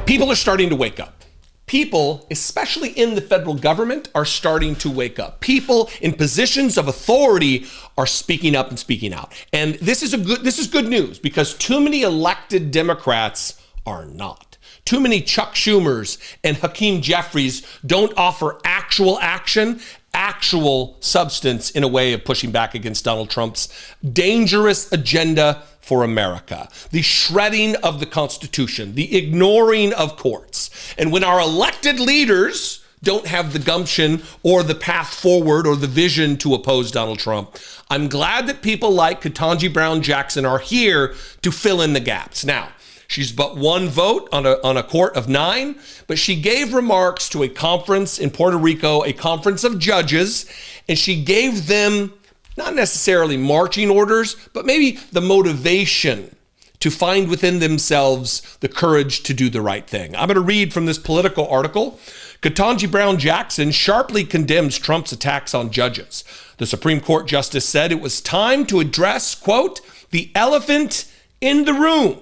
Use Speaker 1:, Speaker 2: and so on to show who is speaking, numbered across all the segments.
Speaker 1: People are starting to wake up. People, especially in the federal government, are starting to wake up. People in positions of authority are speaking up and speaking out. And this is good news, because too many elected Democrats are not. Too many Chuck Schumers and Hakeem Jeffries don't offer actual action, actual substance in a way of pushing back against Donald Trump's dangerous agenda for America, the shredding of the Constitution, the ignoring of courts. And when our elected leaders don't have the gumption or the path forward or the vision to oppose Donald Trump, I'm glad that people like Ketanji Brown Jackson are here to fill in the gaps. Now, she's but one vote on a court of 9, but she gave remarks to a conference in Puerto Rico, a conference of judges, and she gave them not necessarily marching orders, but maybe the motivation to find within themselves the courage to do the right thing. I'm going to read from this Politico article. Ketanji Brown Jackson sharply condemns Trump's attacks on judges. The Supreme Court justice said it was time to address, quote, the elephant in the room,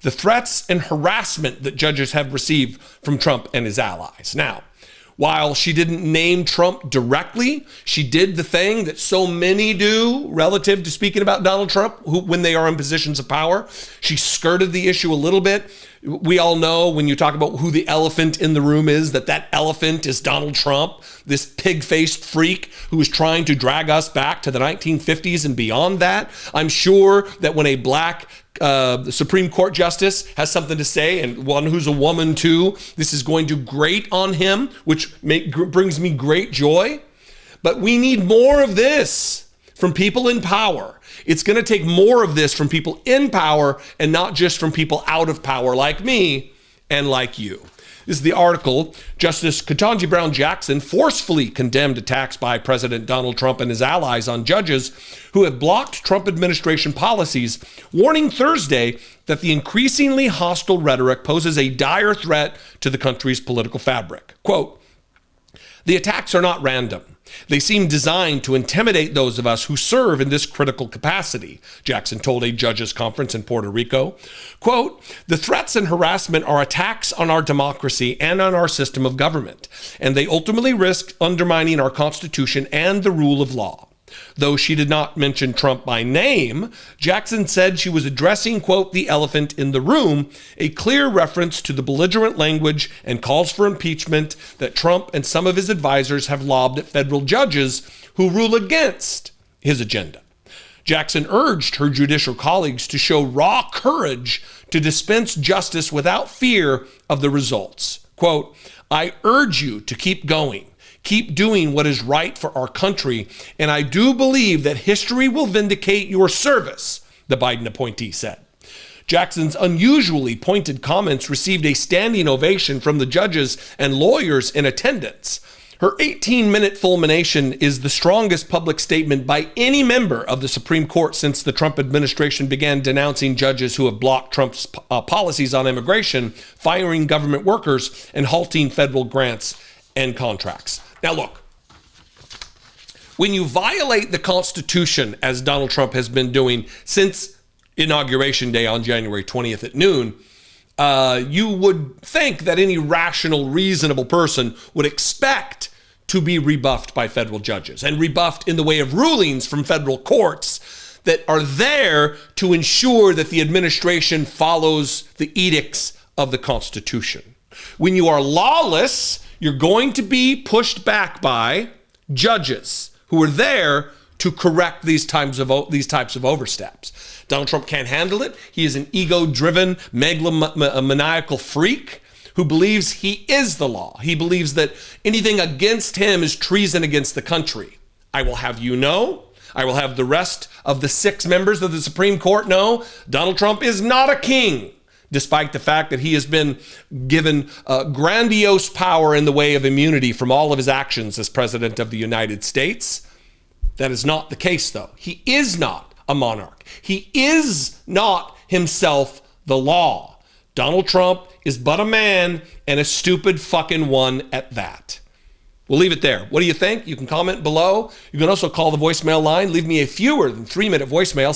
Speaker 1: the threats and harassment that judges have received from Trump and his allies. Now, while she didn't name Trump directly, she did the thing that so many do relative to speaking about Donald Trump when they are in positions of power. She skirted the issue a little bit. We all know when you talk about who the elephant in the room is, that elephant is Donald Trump, this pig-faced freak who is trying to drag us back to the 1950s and beyond that. I'm sure that when a black Supreme Court justice has something to say, and one who's a woman too, this is going to grate on him, which brings me great joy. But we need more of this from people in power. It's going to take more of this from people in power and not just from people out of power like me and like you. This is the article. Justice Ketanji Brown Jackson forcefully condemned attacks by President Donald Trump and his allies on judges who have blocked Trump administration policies, warning Thursday that the increasingly hostile rhetoric poses a dire threat to the country's political fabric. Quote, the attacks are not random. They seem designed to intimidate those of us who serve in this critical capacity, Jackson told a judges conference in Puerto Rico. Quote, the threats and harassment are attacks on our democracy and on our system of government, and they ultimately risk undermining our Constitution and the rule of law. Though she did not mention Trump by name, Jackson said she was addressing, quote, the elephant in the room, a clear reference to the belligerent language and calls for impeachment that Trump and some of his advisors have lobbed at federal judges who rule against his agenda. Jackson urged her judicial colleagues to show raw courage to dispense justice without fear of the results. Quote, I urge you to keep going. Keep doing what is right for our country, and I do believe that history will vindicate your service, the Biden appointee said. Jackson's unusually pointed comments received a standing ovation from the judges and lawyers in attendance. Her 18-minute fulmination is the strongest public statement by any member of the Supreme Court since the Trump administration began denouncing judges who have blocked Trump's policies on immigration, firing government workers, and halting federal grants and contracts. Now look, when you violate the Constitution, as Donald Trump has been doing since Inauguration Day on January 20th at noon, you would think that any rational, reasonable person would expect to be rebuffed by federal judges, and rebuffed in the way of rulings from federal courts that are there to ensure that the administration follows the edicts of the Constitution. When you are lawless, you're going to be pushed back by judges who are there to correct these types of oversteps. Donald Trump can't handle it. He is an ego-driven, megalomaniacal freak who believes he is the law. He believes that anything against him is treason against the country. I will have you know, I will have the rest of the 6 members of the Supreme Court know, Donald Trump is not a king, despite the fact that he has been given grandiose power in the way of immunity from all of his actions as president of the United States. That is not the case, though. He is not a monarch. He is not himself the law. Donald Trump is but a man, and a stupid fucking one at that. We'll leave it there. What do you think? You can comment below. You can also call the voicemail line. Leave me a fewer than 3-minute voicemail,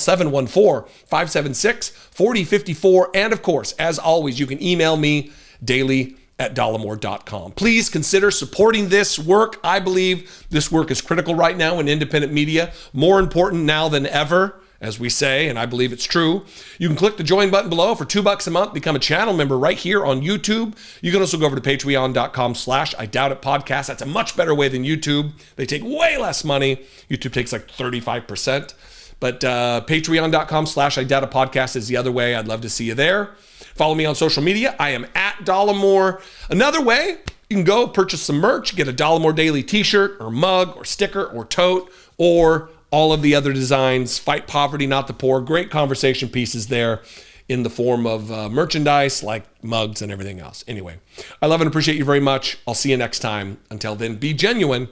Speaker 1: 714-576-4054. And of course, as always, you can email me daily@dollemore.com. Please consider supporting this work. I believe this work is critical right now in independent media, more important now than ever, as we say, and I believe it's true. You can click the join button below for $2 a month, become a channel member right here on YouTube. You can also go over to patreon.com/IDoubtIt podcast. That's a much better way than YouTube. They take way less money. YouTube takes like 35%. But patreon.com/IDoubtIt podcast is the other way. I'd love to see you there. Follow me on social media. I am at Dollemore. Another way, you can go purchase some merch, get a Dollemore Daily t-shirt or mug or sticker or tote or all of the other designs. Fight poverty, not the poor. Great conversation pieces there in the form of merchandise like mugs and everything else. Anyway, I love and appreciate you very much. I'll see you next time. Until then, be genuine.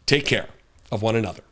Speaker 1: Take care of one another.